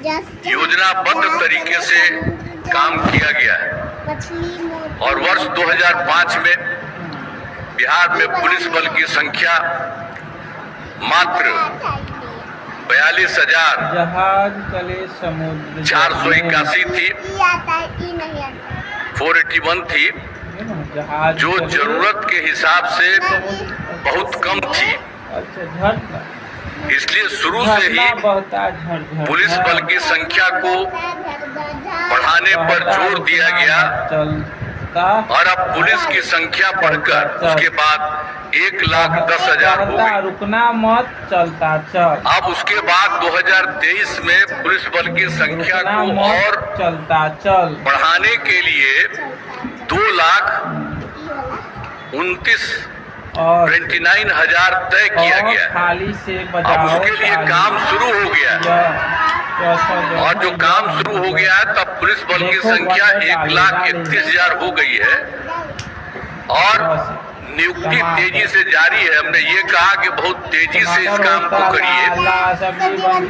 योजनाबद्ध तरीके से काम किया गया है और वर्ष 2005 में बिहार में पुलिस बल की संख्या मात्र 42,481 थी, 481 थी, जो जरूरत के हिसाब से बहुत कम थी। इसलिए शुरू से ही पुलिस बल की संख्या को बढ़ाने पर जोर दिया गया और अब पुलिस की संख्या बढ़कर उसके बाद 1,10,000 हो गई। रुकना मत, चलता चल। अब उसके बाद 2023 में पुलिस बल की संख्या को और चलता चल बढ़ाने के लिए 2,29,000 तय किया गया। खाली से अब उसके लिए काम शुरू हो गया और जो काम शुरू हो गया है तब पुलिस बल की संख्या 1,31,000 हो गई है और नियुक्ति तेजी से जारी है। हमने ये कहा कि बहुत तेजी से इस काम को करिए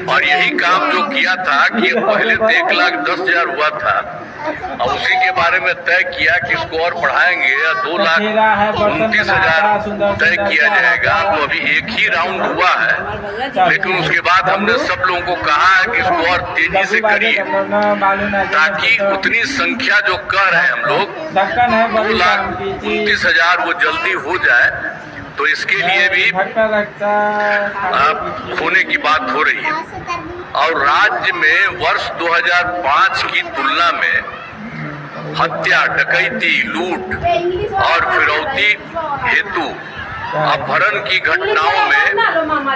और यही काम जो किया था कि पहले तो 1,10,000 हुआ था, अब उसी के बारे में तय किया कि इसको और बढ़ाएंगे या 2,29,000 तय किया जाएगा। तो अभी एक ही राउंड हुआ है, लेकिन उसके बाद हमने सब लोगों को कहा है कि इसको और तेजी से करिए ताकि उतनी संख्या जो कह रहे हैं हम लोग 2,29,000 वो जल्दी हो जाए। तो इसके लिए भी होने की बात हो रही है और राज्य में वर्ष 2005 की तुलना में हत्या, डकैती, लूट और फिरौती हेतु अपहरण की घटनाओं में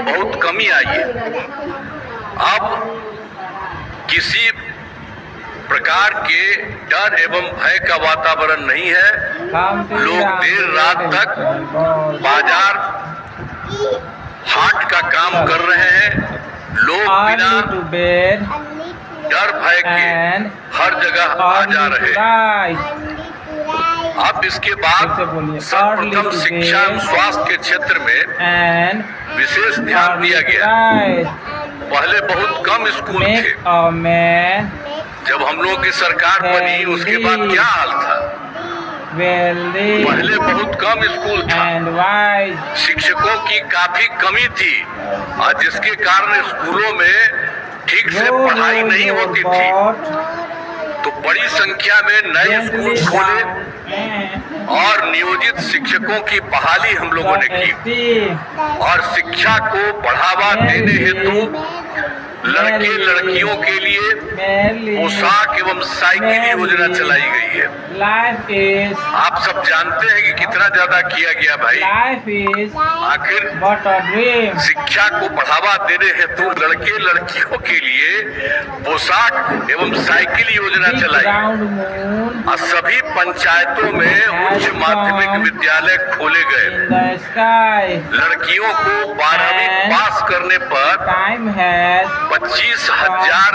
बहुत कमी आई है। अब किसी प्रकार के डर एवं भय का वातावरण नहीं है। लोग देर रात तक बाजार हाट का काम कर रहे हैं। लोग बिना डर भय के हर जगह आ जा रहे हैं। अब इसके बाद सर्वप्रथम शिक्षा एवं स्वास्थ्य के क्षेत्र में विशेष ध्यान दिया गया। पहले बहुत कम स्कूल थे। जब हम लोगों की सरकार बनी उसके बाद क्या हाल था? पहले बहुत कम स्कूल था, शिक्षकों की काफी कमी थी और जिसके कारण स्कूलों में ठीक से पढ़ाई नहीं होती थी। तो बड़ी संख्या में नए स्कूल खोले और नियोजित शिक्षकों की बहाली हम लोगों ने की और शिक्षा को बढ़ावा देने हेतु लड़के लड़कियों के लिए पोशाक एवं साइकिल योजना चलाई गई है। आप सब जानते हैं कि कितना ज्यादा किया गया भाई। आखिर शिक्षा को बढ़ावा देने हेतु लड़के लड़कियों के लिए पोशाक एवं साइकिल योजना चलाई और सभी पंचायतों में उच्च माध्यमिक विद्यालय खोले गए। लड़कियों को 12वीं पास करने पर 25,000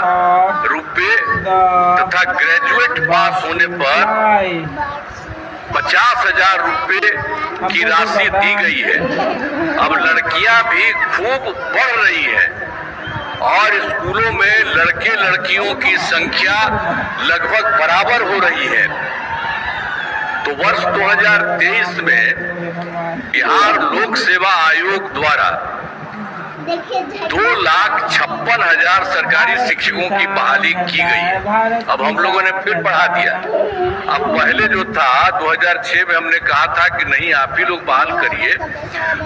रुपए तथा ग्रेजुएट पास होने पर 50,000 रुपए की राशि दी गई है। अब लड़कियां भी खूब बढ़ रही हैं और स्कूलों में लड़के लड़कियों की संख्या लगभग बराबर हो रही है। तो वर्ष 2023 में बिहार लोक सेवा आयोग द्वारा 2,56,000 सरकारी शिक्षकों की बहाली की गई। अब हम लोगों ने फिर बढ़ा दिया। अब पहले जो था 2006 में हमने कहा था कि नहीं आप ही लोग बहाल करिए,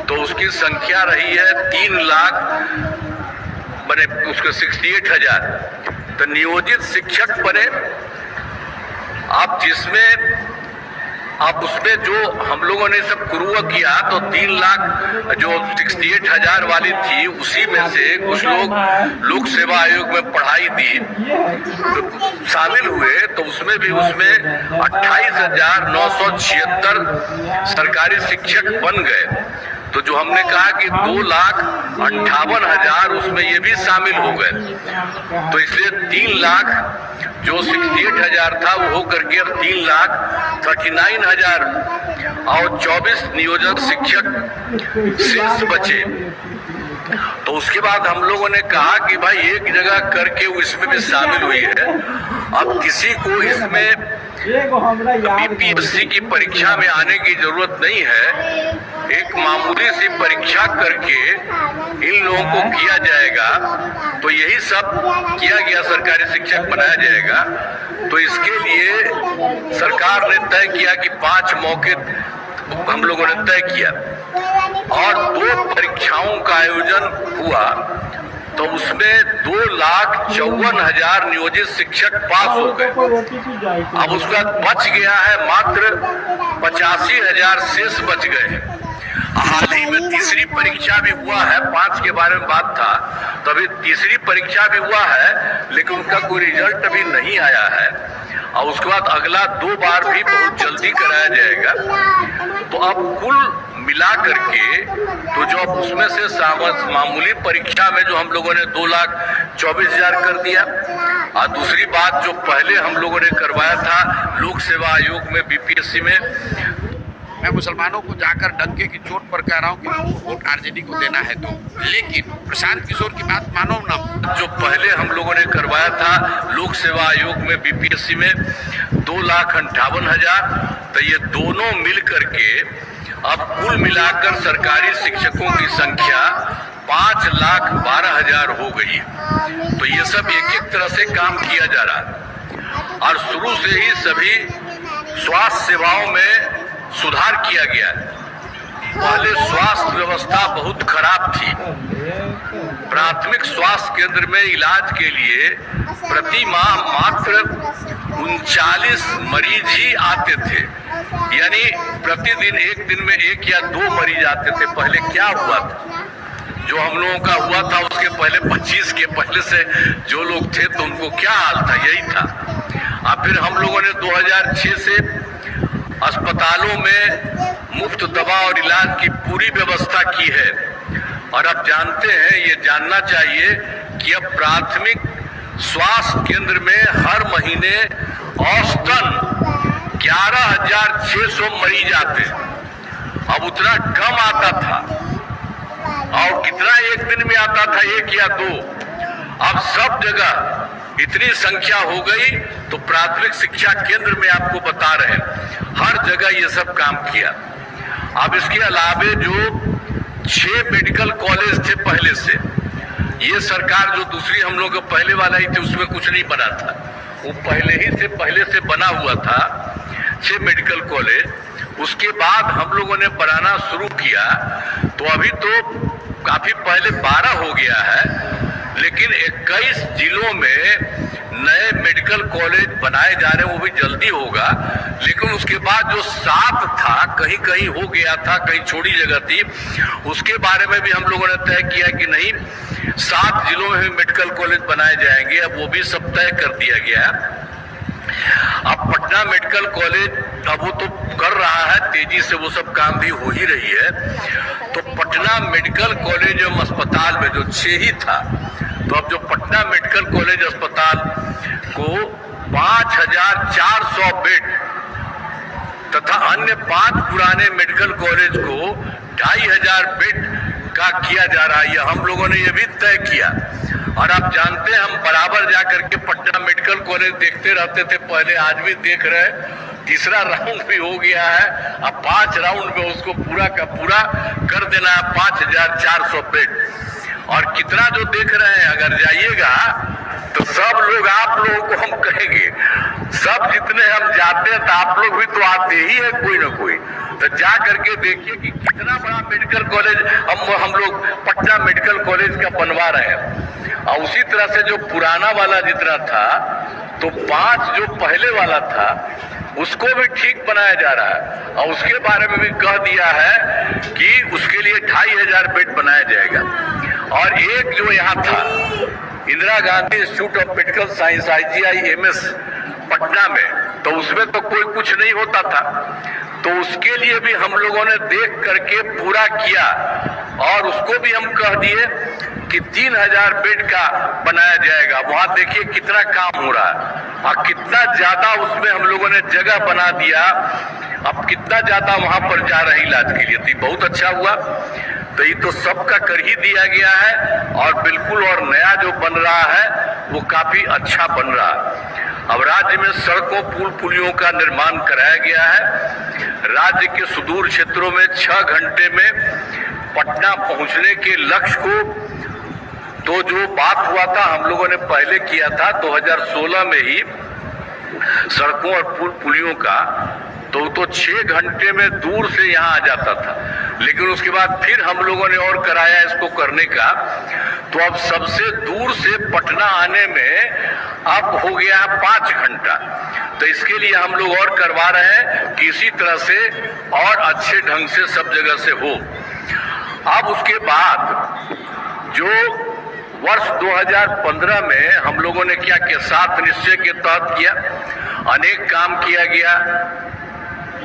तो उसकी संख्या रही है 3 लाख बने, उसके 68,000 तो नियोजित शिक्षक बने। अब जिसमें अब उसमें जो हम लोगों ने सब शुरू किया तो 3 लाख जो 68,000 वाली थी उसी में से कुछ लोग लोक सेवा आयोग में पढ़ाई दी तो शामिल हुए, तो उसमें भी उसमें 28,976 सरकारी शिक्षक बन गए। तो जो हमने कहा कि 2,58,000 उसमें ये भी शामिल हो गए। तो इसलिए 3 लाख जो 68,000 था वो होकर के अब 3,39,000 और 24 नियोजन शिक्षक शेष बचे। तो उसके बाद हम लोगों ने कहा कि भाई एक जगह करके वो इसमें भी शामिल हुई है। अब किसी को इसमें बीपीएससी की परीक्षा में आने की जरूरत नहीं है। एक मामूली सी परीक्षा करके इन लोगों को किया जाएगा, तो यही सब किया गया, सरकारी शिक्षक बनाया जाएगा। तो इसके लिए सरकार ने तय किया कि 5 मौके हम लोगों ने तय किया और 2 परीक्षाओं का आयोजन हुआ। तो उसमें 2,54,000 नियोजित शिक्षक पास हो गए। अब उसका बच गया है मात्र 85,000 शेष बच गए हैं। हाल ही में तीसरी परीक्षा भी हुआ है, 5 के बारे में बात था, तो अभी तीसरी परीक्षा भी हुआ है, लेकिन उनका कोई रिजल्ट अभी नहीं आया है। और उसके बाद अगला 2 बार भी बहुत जल्दी कराया जाएगा। तो अब कुल मिला करके तो जो उसमें से मामूली परीक्षा में जो हम लोगों ने 2,24,000 कर दिया, और दूसरी बात जो पहले हम लोगों ने करवाया था लोक सेवा आयोग में, बीपीएससी में, मैं मुसलमानों को जाकर डंके की चोट पर कह रहा हूँ कि वोट आरजेडी को देना है तो, लेकिन प्रशांत किशोर की बात मानो न, जो पहले हम लोगों ने करवाया था लोक सेवा आयोग में, बीपीएससी में 2,58,000, तो ये दोनों मिल करके अब कुल मिलाकर सरकारी शिक्षकों की संख्या 5,12,000 हो गई। तो ये सब एक तरह से काम किया जा रहा है और शुरू से ही सभी स्वास्थ्य सेवाओं में सुधार किया गया है। पहले स्वास्थ्य व्यवस्था बहुत खराब थी। प्राथमिक स्वास्थ्य केंद्र में इलाज के लिए प्रति माह मात्र 39 मरीज ही आते थे, यानी प्रतिदिन एक दिन में 1 या 2 मरीज आते थे। पहले क्या हुआ था, जो हम लोगों का हुआ था उसके पहले 25 के पहले से जो लोग थे तो उनको क्या हाल था, यही था। और फिर हम लोगों ने 2006 से अस्पतालों में मुफ्त दवा और इलाज की पूरी व्यवस्था की है। और अब जानते हैं, ये जानना चाहिए कि अब प्राथमिक स्वास्थ्य केंद्र में हर महीने औसतन 11,600 मरीज आते हैं। अब उतना कम आता था, और कितना एक दिन में आता था, 1 या 2। अब सब जगह इतनी संख्या हो गई, तो प्राथमिक शिक्षा केंद्र में आपको बता रहे हैं हर जगह ये सब काम किया। अब इसके अलावे जो 6 मेडिकल कॉलेज थे पहले से, ये सरकार जो दूसरी हम लोग पहले वाला ही थे उसमें कुछ नहीं बना था, वो पहले से बना हुआ था 6 मेडिकल कॉलेज। उसके बाद हम लोगों ने बनाना शुरू किया, तो अभी तो काफी पहले 12 हो गया है, लेकिन 21 जिलों में नए मेडिकल कॉलेज बनाए जा रहे हैं, वो भी जल्दी होगा। लेकिन उसके बाद जो 7 था, कहीं कहीं हो गया था, कहीं छोटी जगह थी, उसके बारे में भी हम लोगों ने तय किया कि नहीं, 7 जिलों में भी मेडिकल कॉलेज बनाए जाएंगे। अब वो भी सब तय कर दिया गया है। अब पटना मेडिकल कॉलेज अब वो तो कर रहा है तेजी से, वो सब काम भी हो ही रही है। तो पटना मेडिकल कॉलेज एवं अस्पताल में जो 6 ही था, तो अब जो पटना मेडिकल कॉलेज अस्पताल को 5,400 बेड तथा अन्य 5 पुराने मेडिकल कॉलेज को 2,500 बेड का किया जा रहा है। ये हम लोगों ने ये भी तय किया। और आप जानते हैं, हम बराबर जाकर के पटना मेडिकल कॉलेज देखते रहते थे पहले, आज भी देख रहे हैं। तीसरा राउंड भी हो गया है, अब 5 राउंड में उसको पूरा का पूरा कर देना है, 5,400 बेड। और कितना जो देख रहे हैं, अगर जाइएगा तो सब लोग, आप लोगों को हम कहेंगे, सब जितने हम जाते हैं तो आप लोग भी तो आते ही है कोई ना कोई, तो जा करके देखिए कि कितना बड़ा मेडिकल कॉलेज हम लोग पटना मेडिकल कॉलेज का बनवा रहे हैं। और उसी तरह से जो पुराना वाला जितना था, तो 5 जो पहले वाला था उसको भी ठीक बनाया जा रहा है। और उसके बारे में भी कह दिया है कि उसके लिए 2,500 बेड बनाया जाएगा। और एक जो यहाँ था Indira Gandhi institute of medical science IGIMS Patna में, तो उसमें तो कोई कुछ नहीं होता था, तो उसके लिए भी हम लोगों ने देख करके पूरा किया। और उसको भी हम कह दिए कि 3,000 बेड का बनाया जाएगा। वहां देखिए कितना काम हो रहा है और कितना ज्यादा उसमें हम लोगों ने जगह बना दिया। अब कितना ज्यादा वहां पर जा रहे इलाज के लिए, तो बहुत अच्छा हुआ। तो ये तो सबका कर ही दिया गया है और बिल्कुल और नया जो बन रहा है वो काफी अच्छा बन रहा है। अब राज्य में सड़कों पुल पुलियों का निर्माण कराया गया है। राज्य के सुदूर क्षेत्रों में 6 घंटे में पटना पहुंचने के लक्ष्य को तो जो बात हुआ था हम लोगों ने पहले किया था 2016 में ही सड़कों और पुल पुलियों का, तो 6 घंटे में दूर से यहाँ आ जाता था, लेकिन उसके बाद फिर हम लोगों ने और कराया इसको करने का, तो अब सबसे दूर से पटना आने में अब हो गया है 5 घंटा। तो इसके लिए हम लोग और करवा रहे हैं कि इसी तरह से और अच्छे ढंग से सब जगह से हो। अब उसके बाद जो वर्ष 2015 में हम लोगों ने क्या किया, 7 निश्चय के तहत किया, अनेक काम किया गया,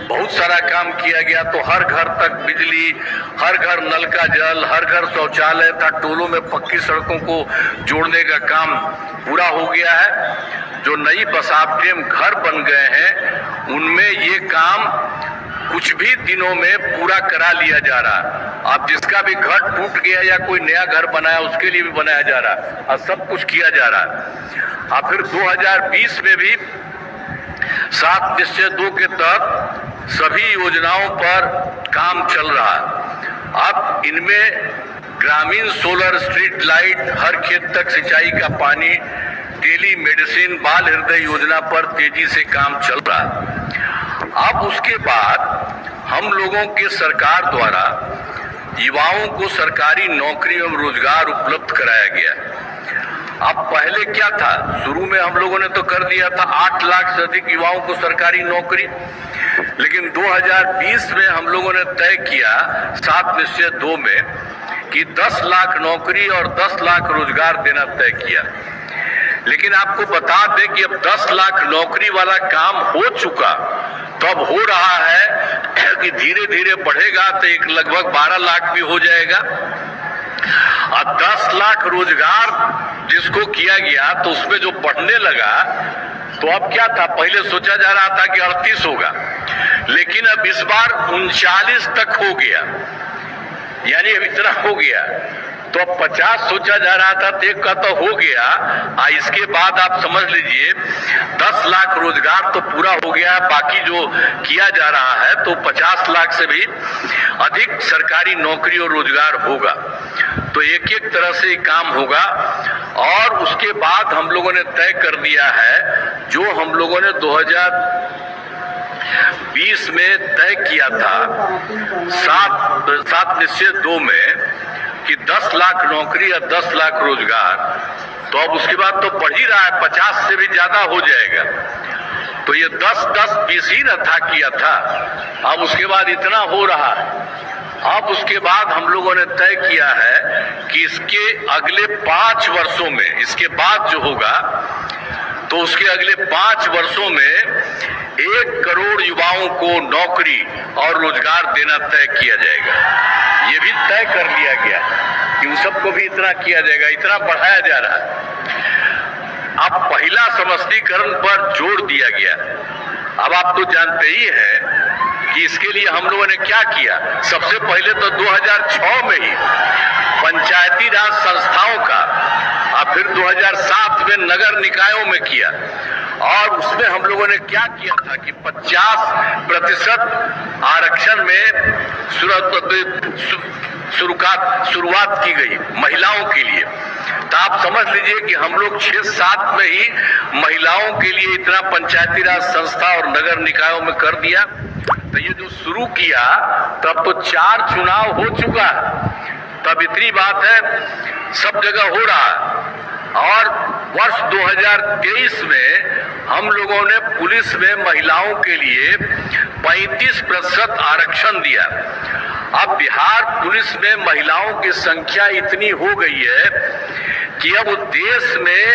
बहुत सारा काम किया गया। तो हर घर तक बिजली, हर घर नल का जल, हर घर शौचालय था, टोलों में पक्की सड़कों को जोड़ने का काम पूरा हो गया है। जो नई बसावटें घर बन गए हैं उनमें ये काम कुछ भी दिनों में पूरा करा लिया जा रहा। अब जिसका भी घर टूट गया या कोई नया घर बनाया उसके लिए भी बनाया जा रहा और सब कुछ किया जा रहा है। अब फिर 2020 में भी 7 निश्चय 2 के तहत सभी योजनाओं पर काम चल रहा है। अब इनमें ग्रामीण सोलर स्ट्रीट लाइट, हर खेत तक सिंचाई का पानी, टेली मेडिसिन, बाल हृदय योजना पर तेजी से काम चल रहा है। अब उसके बाद हम लोगों के सरकार द्वारा युवाओं को सरकारी नौकरी एवं रोजगार उपलब्ध कराया गया। अब पहले क्या था, शुरू में हम लोगों ने तो कर दिया था 8 लाख से अधिक युवाओं को सरकारी नौकरी, लेकिन 2020 में हम लोगों ने तय किया 7 निश्चय 2 में कि 10 लाख नौकरी और 10 लाख रोजगार देना तय किया। लेकिन आपको बता दें कि अब 10 लाख नौकरी वाला काम हो चुका, तो अब हो रहा है कि धीरे धीरे बढ़ेगा तो एक लगभग 12 लाख भी हो जाएगा। और 10 लाख रोजगार जिसको किया गया तो उसमें जो बढ़ने लगा, तो अब क्या था, पहले सोचा जा रहा था कि 38 होगा, लेकिन अब इस बार 39 तक हो गया, यानी अब इतना हो गया। तो अब 50 सोचा जा रहा था, तो एक का तो हो गया। इसके बाद आप समझ लीजिए 10 लाख रोजगार तो पूरा हो गया, बाकी जो किया जा रहा है तो 50 लाख से भी अधिक सरकारी नौकरी और रोजगार होगा। तो एक एक तरह से काम होगा। और उसके बाद हम लोगों ने तय कर दिया है, जो हम लोगों ने 2020 में तय किया था 7 निश्चय 2 में कि 10 लाख नौकरी या 10 लाख रोजगार, तो अब उसके बाद तो बढ़ ही रहा है, 50 से भी ज्यादा हो जाएगा। तो ये 10-10-20 ही न था किया था, अब उसके बाद इतना हो रहा है। अब उसके बाद हम लोगों ने तय किया है कि इसके अगले 5 वर्षों में, इसके बाद जो होगा तो उसके अगले 5 वर्षों में 1 करोड़ युवाओं को नौकरी और रोजगार देना तय किया जाएगा। ये भी तय कर लिया गया कि उन सबको भी इतना किया जाएगा, इतना बढ़ाया जा रहा है। अब पहला समष्टीकरण पर जोर दिया गया। अब आप तो जानते ही हैं कि इसके लिए हम लोगों ने क्या किया। सबसे पहले तो 2006 में ही पंचायती राज संस्थाओं का, और फिर 2007 में नगर निकायों में किया। और उसमें हम लोगों ने क्या किया था कि 50% आरक्षण में शुरुआत की गई महिलाओं के लिए। तो आप समझ लीजिए कि हम लोग 6-7 में ही महिलाओं के लिए इतना पंचायती राज संस्था और नगर निकायों में कर दिया। तो ये जो शुरू किया तब तो 4 चुनाव हो चुका है, तब इतनी बात है, सब जगह हो रहा है। और वर्ष 2023 में हम लोगों ने पुलिस में महिलाओं के लिए 35% आरक्षण दिया। अब बिहार पुलिस में महिलाओं की संख्या इतनी हो गई है कि अब देश में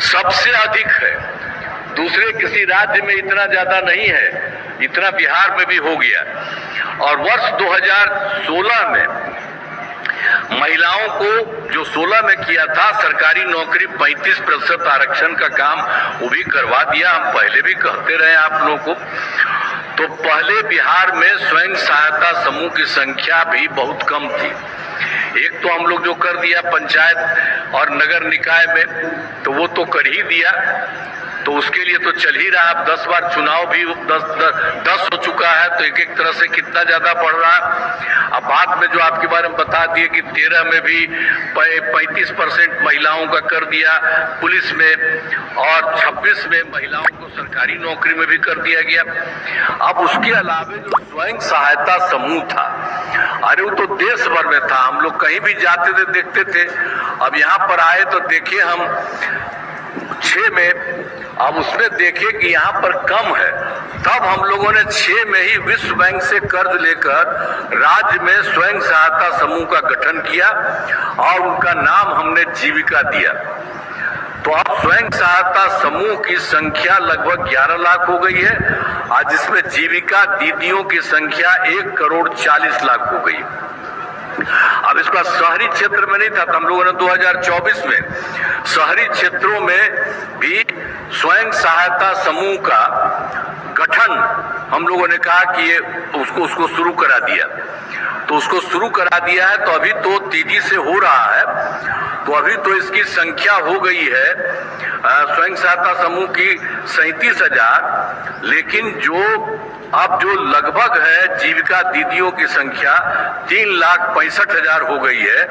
सबसे अधिक है, दूसरे किसी राज्य में इतना ज्यादा नहीं है, इतना बिहार में भी हो गया। और वर्ष 2016 में महिलाओं को जो 16 में किया था सरकारी नौकरी 35% आरक्षण का काम वो भी करवा दिया। हम पहले भी कहते रहे आप लोगों को। तो तो पहले बिहार में स्वयं सहायता समूह की संख्या भी बहुत कम थी। एक तो हम लोग जो कर दिया पंचायत और नगर निकाय में, तो वो तो कर ही दिया, तो उसके लिए तो चल ही रहा। अब 10 बार चुनाव भी 10 हो चुका है, तो एक एक तरह से कितना ज्यादा बढ़ रहा है। अब बाद में जो आपके बारे में बता दिए कि 13 में भी 35% महिलाओं का कर दिया पुलिस में, और 26 में महिलाओं को सरकारी नौकरी में भी कर दिया गया। अब उसके अलावा जो स्वयं सहायता समूह था, अरे वो तो देश भर में था, हम लोग कहीं भी जाते थे देखते थे। अब यहाँ पर आए तो देखे हम 6 में, अब उसमें देखे कि यहाँ पर कम है, तब हम लोगों ने 6 में ही विश्व बैंक से कर्ज लेकर राज्य में स्वयं सहायता समूह का गठन किया और उनका नाम हमने जीविका दिया। तो अब स्वयं सहायता समूह की संख्या लगभग 11 लाख हो गई है, आज जिसमें जीविका दीदियों की संख्या 1,40,00,000 हो गई। अब इसका शहरी क्षेत्र में नहीं था, तो हम लोगों ने 2024 में शहरी क्षेत्रों में भी स्वयं सहायता समूह का गठन हम लोगों ने कहा कि ये उसको शुरू करा दिया। तो उसको शुरू करा दिया है, तो अभी तो तेजी से हो रहा है। तो अभी तो इसकी संख्या हो गई है स्वयं सहायता समूह की 37,000, लेकिन अब जो लगभग है जीविका दीदियों की संख्या 3,65,000 हो गई है।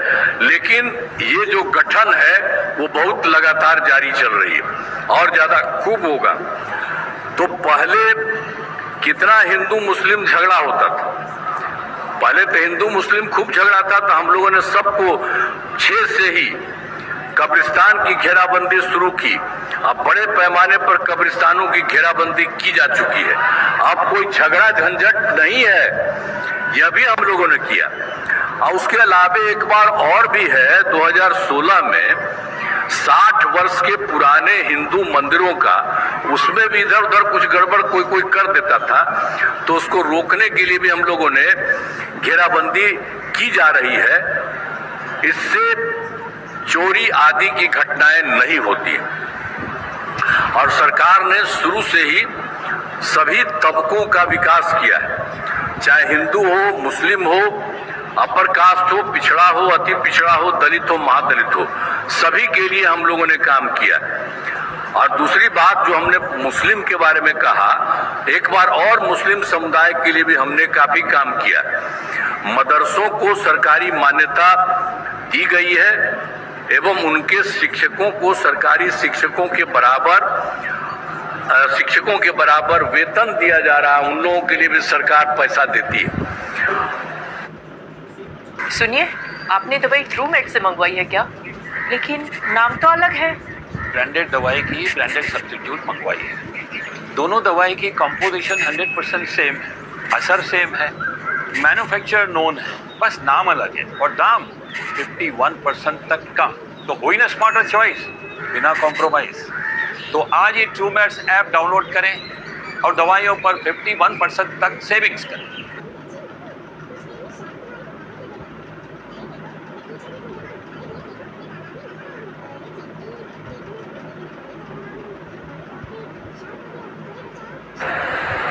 लेकिन ये जो गठन है वो बहुत लगातार जारी चल रही है और ज्यादा खूब होगा। तो पहले कितना हिंदू मुस्लिम झगड़ा होता था, पहले तो हिंदू मुस्लिम खूब झगड़ा था, तो हम लोगों ने सबको 6 से ही कब्रिस्तान की घेराबंदी शुरू की। अब बड़े पैमाने पर कब्रिस्तानों की घेराबंदी की जा चुकी है, अब कोई झगड़ा झंझट नहीं है, यह भी हम लोगों ने किया। और उसके अलावा एक बार और भी है, 2016 में 60 वर्ष के पुराने हिंदू मंदिरों का, उसमें भी इधर उधर कुछ गड़बड़ कोई कर देता था, तो उसको रोकने के लिए भी हम लोगों ने घेराबंदी की जा रही है। इससे चोरी आदि की घटनाएं नहीं होती। और सरकार ने शुरू से ही सभी तबकों का विकास किया है, चाहे हिंदू हो, मुस्लिम हो, अपर कास्ट हो, पिछड़ा हो, अति पिछड़ा हो, दलित हो, महादलित हो, सभी के लिए हम लोगों ने काम किया। और दूसरी बात जो हमने मुस्लिम के बारे में कहा, एक बार और मुस्लिम समुदाय के लिए भी हमने काफी काम किया। मदरसों को सरकारी मान्यता दी गई है एवं उनके शिक्षकों को सरकारी शिक्षकों के बराबर वेतन दिया जा रहा है, उन लोगों के लिए भी सरकार पैसा देती है। सुनिए, आपने दवाई ट्रूमेट से मंगवाई है क्या? लेकिन नाम तो अलग है। ब्रांडेड दवाई की ब्रांडेड सब्स्टिट्यूट मंगवाई है। दोनों दवाई की कंपोजिशन 100% सेम है, असर सेम है, मैन्युफैक्चरर नोन है, बस नाम अलग है और दाम 51% तक कम। तो हुई ना स्मार्टर चॉइस बिना कॉम्प्रोमाइज। तो आज ये ट्रूमेट्स ऐप डाउनलोड करें और दवाइयों पर 51% तक सेविंग्स करें।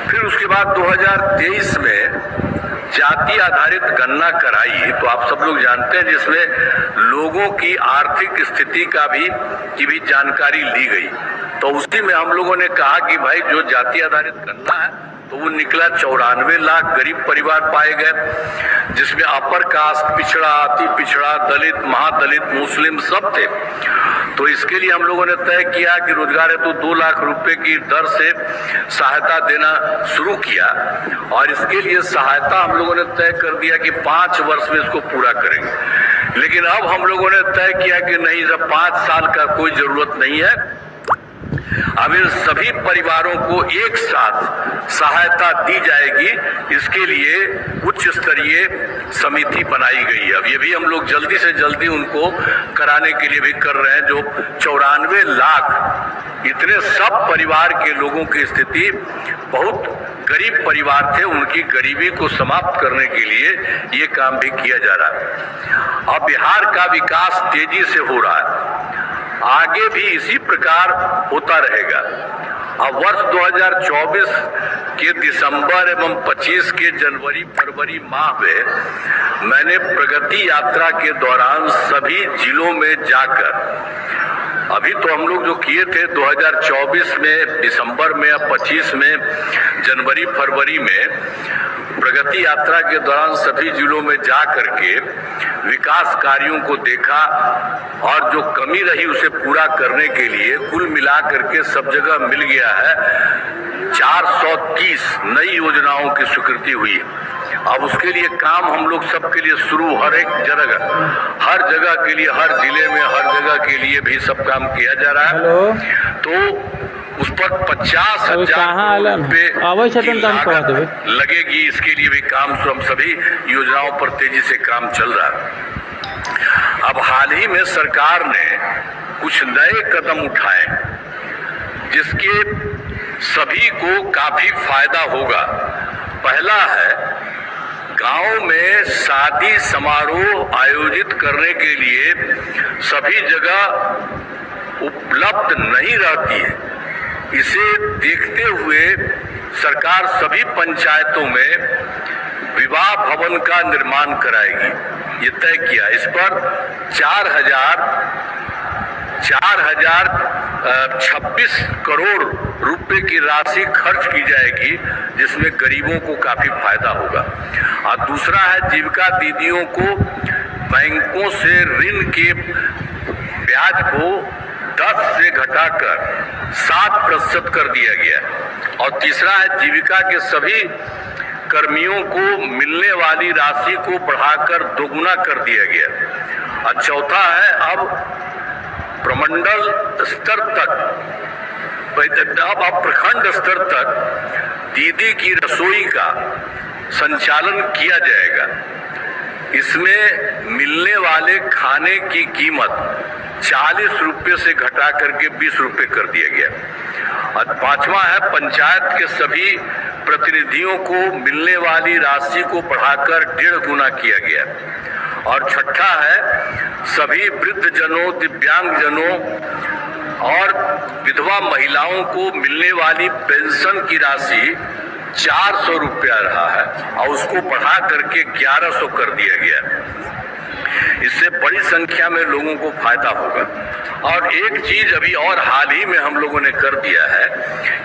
फिर उसके बाद 2023 में जाति आधारित गणना कराई, तो आप सब लोग जानते हैं, जिसमें लोगों की आर्थिक स्थिति की भी जानकारी ली गई। तो उसी में हम लोगों ने कहा कि भाई जो जाति आधारित गणना है, तो वो निकला 94 लाख गरीब परिवार पाए गए, जिसमें अपर कास्ट, पिछड़ा, अति पिछड़ा, दलित, महादलित, मुस्लिम सब थे। तो इसके लिए हम लोगों ने तय किया कि रोजगार हेतु 2 लाख रुपए की दर से सहायता देना शुरू किया। और इसके लिए सहायता हम लोगों ने तय कर दिया कि 5 वर्ष में इसको पूरा करेंगे। लेकिन अब हम लोगों ने तय किया कि नहीं, जब 5 साल का कोई जरूरत नहीं है, अब इन सभी परिवारों को एक साथ सहायता दी जाएगी। इसके लिए उच्च स्तरीय समिति बनाई गई है। अब ये भी हम लोग जल्दी से जल्दी उनको कराने के लिए भी कर रहे हैं। जो 94 लाख इतने सब परिवार के लोगों की स्थिति बहुत गरीब परिवार थे, उनकी गरीबी को समाप्त करने के लिए ये काम भी किया जा रहा है। अब बिहार का विकास तेजी से हो रहा है, आगे भी इसी प्रकार होता रहेगा। अब वर्ष 2024 के दिसंबर एवं 25 के जनवरी फरवरी माह में मैंने प्रगति यात्रा के दौरान सभी जिलों में जाकर, अभी तो हम लोग जो किए थे 2024 में दिसंबर में या 25 में जनवरी फरवरी में प्रगति यात्रा के दौरान सभी जिलों में जा करके विकास कार्यों को देखा और जो कमी रही उसे पूरा करने के लिए कुल मिला करके सब जगह मिल गया है 430 नई योजनाओं की स्वीकृति हुई। अब उसके लिए काम हम लोग सबके लिए शुरू, हर एक हर जगह के लिए, हर जिले में हर जगह के लिए भी सब काम किया जा रहा है। तो उस पर 50,000 रुपए लगेगी। इसके लिए भी काम हम सभी योजनाओं पर तेजी से काम चल रहा है। अब हाल ही में सरकार ने कुछ नए कदम उठाए जिसके सभी को काफी फायदा होगा। पहला है, गांव में शादी समारोह आयोजित करने के लिए सभी जगह उपलब्ध नहीं रहती है। इसे देखते हुए सरकार सभी पंचायतों में विवाह भवन का निर्माण कराएगी, ये तय किया। इस पर 4,026 करोड़ रुपए की राशि खर्च की जाएगी, जिसमें गरीबों को काफी फायदा होगा। और दूसरा है, जीविका दीदियों को बैंकों से ऋण के ब्याज को 10 से घटाकर 7% कर दिया गया। और तीसरा है, जीविका के सभी कर्मियों को मिलने वाली राशि को बढ़ाकर दोगुना कर दिया गया। और चौथा है, अब प्रमंडल स्तर तक, अब प्रखंड स्तर तक दीदी की रसोई का संचालन किया जाएगा। इसमें मिलने वाले खाने की कीमत 40 रुपये से घटा करके 20 रुपये कर दिया गया। और पांचवा है, पंचायत के सभी प्रतिनिधियों को मिलने वाली राशि को बढ़ाकर 1.5 गुना किया गया। और छठा है, सभी वृद्धजनों, दिव्यांगजनों और विधवा महिलाओं को मिलने वाली पेंशन की राशि 400 रुपया रहा है और उसको बढ़ा करके 1100 कर दिया गया। इससे बड़ी संख्या में लोगों को फायदा होगा। और एक चीज अभी और हाल ही में हम लोगों ने कर दिया है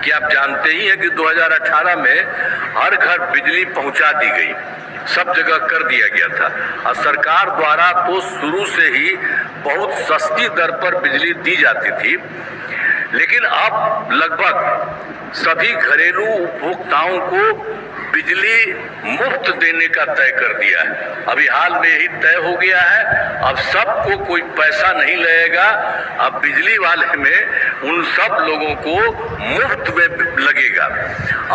कि आप जानते ही हैं कि 2018 में हर घर बिजली पहुंचा दी गई, सब जगह कर दिया गया था। और सरकार द्वारा तो शुरू से ही बहुत सस्ती दर पर बिजली दी जाती थी, लेकिन अब लगभग सभी घरेलू उपभोक्ताओं को बिजली मुफ्त देने का तय कर दिया है। अभी हाल में ही तय हो गया है, अब सबको कोई पैसा नहीं लगेगा। अब बिजली वाले में उन सब लोगों को मुफ्त में लगेगा।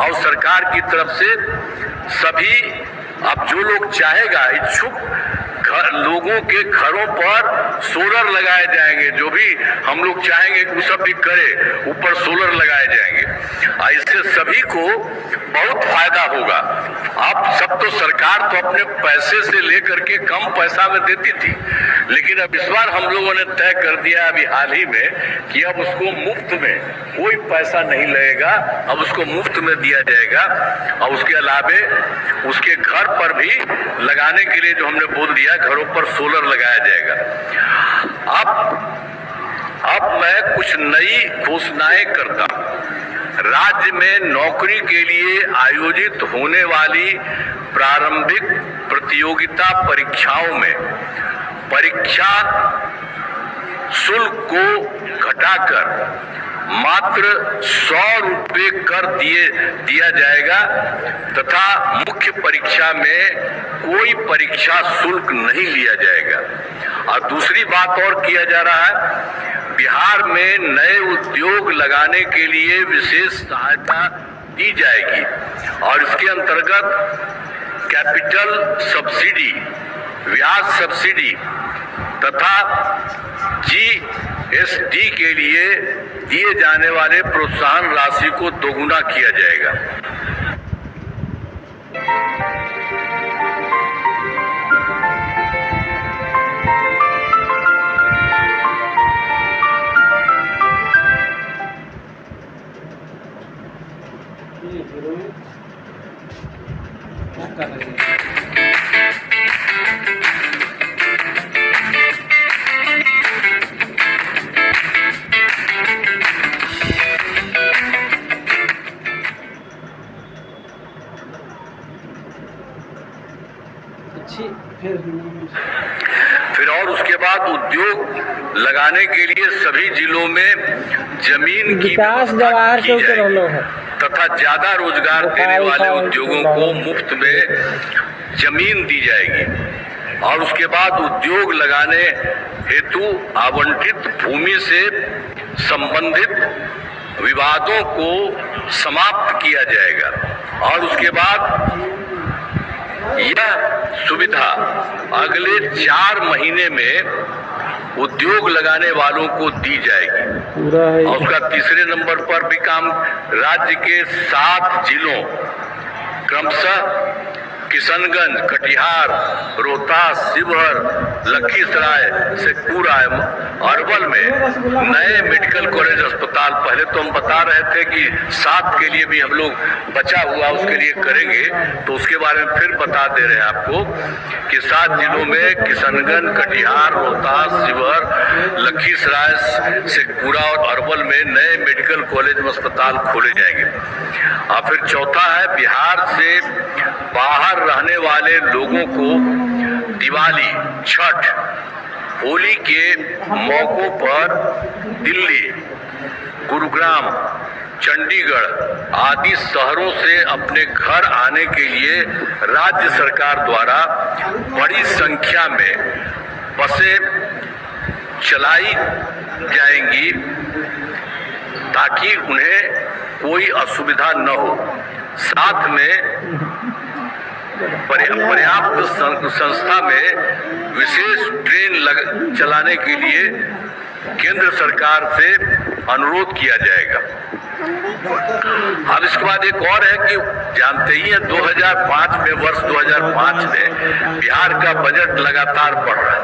और सरकार की तरफ से सभी, अब जो लोग चाहेगा, इच्छुक लोगों के घरों पर सोलर लगाए जाएंगे। जो भी हम लोग चाहेंगे कि वो सब भी करे, ऊपर सोलर लगाए जाएंगे। इससे सभी को बहुत फायदा होगा। अब सब तो सरकार तो अपने पैसे से लेकर के कम पैसा में देती थी, लेकिन अब इस बार हम लोगों ने तय कर दिया अभी हाल ही में कि अब उसको मुफ्त में, कोई पैसा नहीं लगेगा, अब उसको मुफ्त में दिया जाएगा। और उसके अलावे उसके घर पर भी लगाने के लिए जो हमने बोल दिया, घरों पर सोलर लगाया जाएगा। अब मैं कुछ नई घोषणाएं करता हूं। राज्य में नौकरी के लिए आयोजित होने वाली प्रारंभिक प्रतियोगिता परीक्षाओं में परीक्षा शुल्क को घटाकर मात्र 100 रुपये कर दिया जाएगा तथा मुख्य परीक्षा में कोई परीक्षा शुल्क नहीं लिया जाएगा। और दूसरी बात और किया जा रहा है, बिहार में नए उद्योग लगाने के लिए विशेष सहायता दी जाएगी और इसके अंतर्गत कैपिटल सब्सिडी, ब्याज सब्सिडी तथा GST के लिए दिए जाने वाले प्रोत्साहन राशि को दोगुना किया जाएगा। बाद उद्योग लगाने के लिए सभी जिलों में जमीन की विकास व्यवस्था जवाहर की चौक जाएगी रहलो है। तथा ज्यादा रोजगार देने वाले उद्योगों को मुफ्त में जमीन दी जाएगी और उसके बाद उद्योग लगाने हेतु आवंटित भूमि से संबंधित विवादों को समाप्त किया जाएगा और उसके बाद यह सुविधा अगले 4 महीने में उद्योग लगाने वालों को दी जाएगी। पूरा है और उसका तीसरे नंबर पर भी काम राज्य के 7 जिलों क्रमशः किशनगंज, कटिहार, रोहतास, शिवहर, लखीसराय, शेखपुरा, अरवल में नए मेडिकल कॉलेज अस्पताल, पहले तो हम बता रहे थे कि 7 के लिए भी हम लोग बचा हुआ उसके लिए करेंगे, तो उसके बारे में फिर बता दे रहे हैं आपको कि 7 जिलों में किशनगंज, कटिहार, रोहतास, शिवहर, लखीसराय, शेखपुरा और अरवल में नए मेडिकल कॉलेज अस्पताल खोले जाएंगे। और फिर चौथा है बिहार से बाहर रहने वाले लोगों को दिवाली, छठ, होली के मौकों पर दिल्ली, गुरुग्राम, चंडीगढ़ आदि शहरों से अपने घर आने के लिए राज्य सरकार द्वारा बड़ी संख्या में बसें चलाई जाएंगी ताकि उन्हें कोई असुविधा न हो। साथ में पर्याप्त संस्था में विशेष ट्रेन चलाने के लिए केंद्र सरकार से अनुरोध किया जाएगा। अब इसके बाद एक और है कि जानते ही हैं 2005 में, वर्ष 2005 में बिहार का बजट लगातार बढ़ रहा है।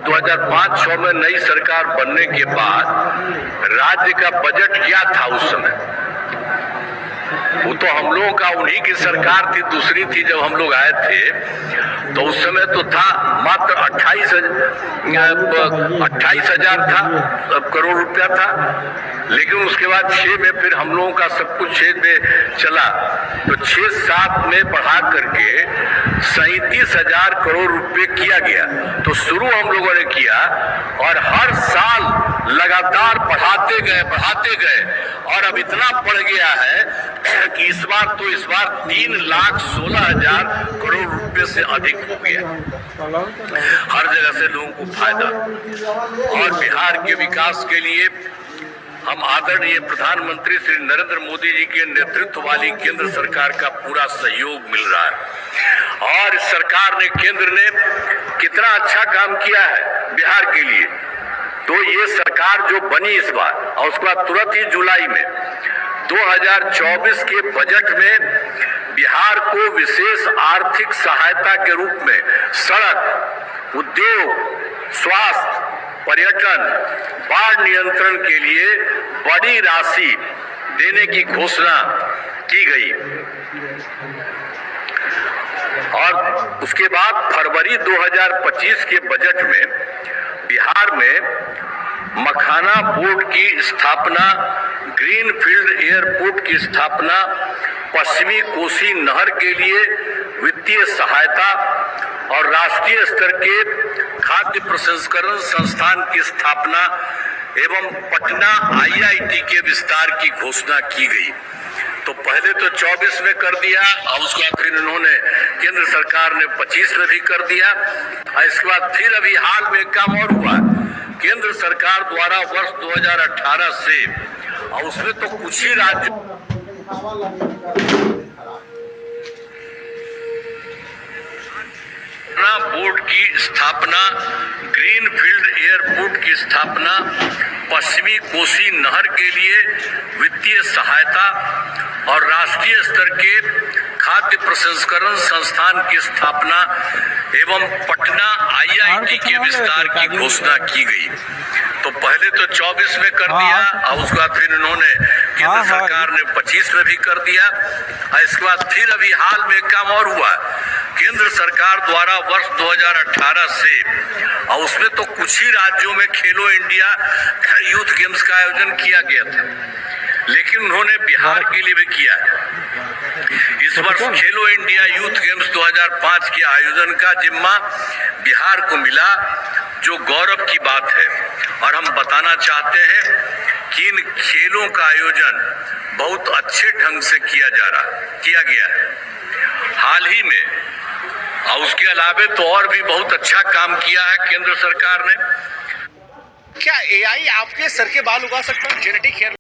2005-06 में नई सरकार बनने के बाद राज्य का बजट क्या था उस समय? वो तो हम लोगों का उन्हीं की सरकार थी, दूसरी थी जब हम लोग आए थे, तो उस समय तो था मात्र 28,000 था करोड़ रुपया था। लेकिन उसके बाद 6 में फिर हम लोगों का सब कुछ 6 में चला, तो 6-7 में बढ़ा करके 37,000 करोड़ रुपए किया गया। तो शुरू हम लोगों ने किया और हर साल लगातार बढ़ाते गए और अब इतना बढ़ गया है कि इस बार 3,16,000 करोड़ रुपए से अधिक हो गया। हर जगह से लोगों को फायदा। और बिहार के विकास के लिए हम आदरणीय प्रधानमंत्री श्री नरेंद्र मोदी जी के नेतृत्व वाली केंद्र सरकार का पूरा सहयोग मिल रहा है। और इस सरकार ने, केंद्र ने कितना अच्छा काम किया है बिहार के लिए। तो ये सरकार जो बनी इस बार, और उसके बाद तुरंत ही जुलाई में 2024 के बजट में बिहार को विशेष आर्थिक सहायता के रूप में सड़क, उद्योग, स्वास्थ्य, पर्यटन, बाढ़ नियंत्रण के लिए बड़ी राशि देने की घोषणा की गई। और उसके बाद फरवरी 2025 के बजट में बिहार में मखाना बोर्ड की स्थापना, ग्रीनफील्ड एयरपोर्ट की स्थापना, पश्चिमी कोसी नहर के लिए वित्तीय सहायता और राष्ट्रीय स्तर के खाद्य प्रसंस्करण संस्थान की स्थापना एवं पटना IIT के विस्तार की घोषणा की गई। तो पहले तो 24 में कर दिया और उसके बाद फिर इन्होंने, केंद्र सरकार ने 25 में भी कर दिया। और इसके बाद फिर अभी हाल में काम और हुआ, केंद्र सरकार द्वारा वर्ष 2018 से, और उसमें तो कुछ ही राज्य बोर्ड की स्थापना, ग्रीनफील्ड एयरपोर्ट की स्थापना, पश्चिमी कोसी नहर के लिए वित्तीय सहायता और राष्ट्रीय स्तर के खाद्य प्रसंस्करण संस्थान की स्थापना एवं पटना IIT के विस्तार की घोषणा की गई। तो पहले तो 24 में कर दिया और उसके बाद फिर इन्होंने, केंद्र सरकार ने 25 में भी कर दिया। और इसके बाद फिर अभी हाल में काम और हुआ, केंद्र सरकार द्वारा वर्ष 2018 से, और उसमें तो कुछ ही राज्यों में खेलो इंडिया यूथ गेम्स का आयोजन किया गया था, लेकिन उन्होंने बिहार के लिए भी किया है। इस वर्ष खेलो इंडिया यूथ गेम्स 2005 के आयोजन का जिम्मा बिहार को मिला, जो गौरव की बात है। और हम बताना चाहते हैं कि इन खेलों का आयोजन बहुत अच्छे ढंग से किया गया है हाल ही में, और उसके अलावे तो और भी बहुत अच्छा काम किया है केंद्र सरकार ने। क्या एआई आपके सर के बाल उगा सकता है? Genetic hair